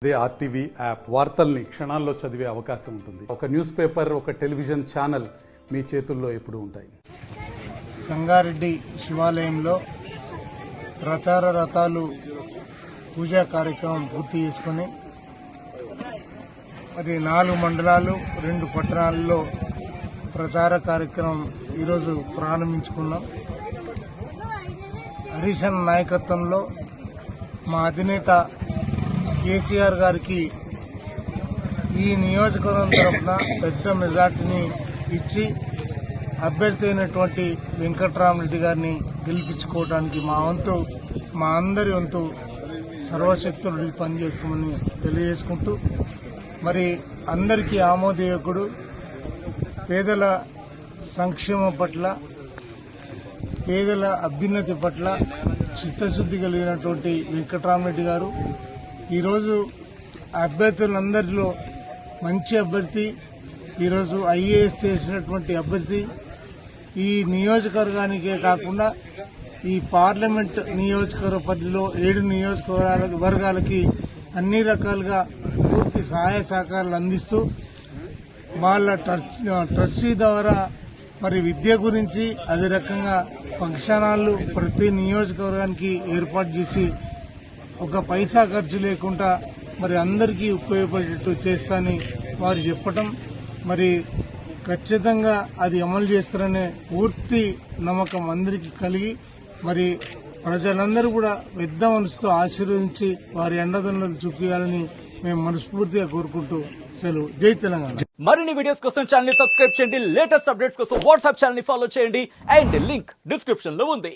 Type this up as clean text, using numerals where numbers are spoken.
అదే RTV app వార్తల్ని క్షణాల్లో చదివే అవకాశం ఉంటుంది. ఒక న్యూస్ పేపర్, ఒక టెలివిజన్ ఛానల్ మీ చేతుల్లో ఎప్పుడూ ఉంటాయి. సంగారెడ్డి శివాలయంలో ప్రచార రథాలు పూజా కార్యక్రమం పూర్తి చేసుకుని మరి 4 మండలాలు 2 పట్టణాల్లో ప్రచార కార్యక్రమం ఈరోజు ప్రారంభించుకున్నాం. హరీశన్ నాయకత్వంలో మా అధినేత కేసీఆర్ గారికి ఈ నియోజకవర్గం తరఫున పెద్ద మెజార్టీని ఇచ్చి అభ్యర్థి అయినటువంటి వెంకట్రామరెడ్డి గారిని గెలిపించుకోవడానికి మా అందరి వంతు సర్వశక్తులు పనిచేస్తామని తెలియజేసుకుంటూ, మరి అందరికీ ఆమోదయోగ్యుడు, పేదల సంక్షేమం పట్ల, పేదల అభ్యున్నతి పట్ల చిత్తశుద్ధి కలిగినటువంటి వెంకట్రామరెడ్డి గారు ఈరోజు అభ్యర్థులందరిలో మంచి అభ్యర్థి, ఈరోజు ఐఏఎస్ చేసినటువంటి అభ్యర్థి. ఈ నియోజకవర్గానికే కాకుండా ఈ పార్లమెంట్ నియోజకవర్గ పరిధిలో 7 నియోజకవర్గాలకి అన్ని రకాలుగా పూర్తి సహాయ సహకారాలు అందిస్తూ వాళ్ళ ట్రస్టీ ద్వారా మరి విద్య గురించి అదే రకంగా ఫంక్షన్ హాళ్లు ప్రతి నియోజకవర్గానికి ఏర్పాటు చేసి ఒక పైసా ఖర్చు లేకుండా మరి అందరికీ ఉపయోగపడేటట్టు చేస్తానని వారు చెప్పటం, మరి ఖచ్చితంగా అది అమలు చేస్తారనే పూర్తి నమ్మకం అందరికీ కలిగి, మరి ప్రజలందరూ కూడా పెద్ద మనసుతో ఆశీర్వదించి వారి అండదండలు చూపించాలని మేము మనస్ఫూర్తిగా కోరుకుంటూ సెలవు. జై తెలంగాణ. మరిన్ని వీడియోస్ కోసం ఛానల్ ని సబ్స్క్రైబ్ చేయండి. లేటెస్ట్ అప్డేట్స్ కోసం వాట్సాప్ ఛానల్ ని ఫాలో చేయండి. అండ్ లింక్ డిస్క్రిప్షన్ లో ఉంది.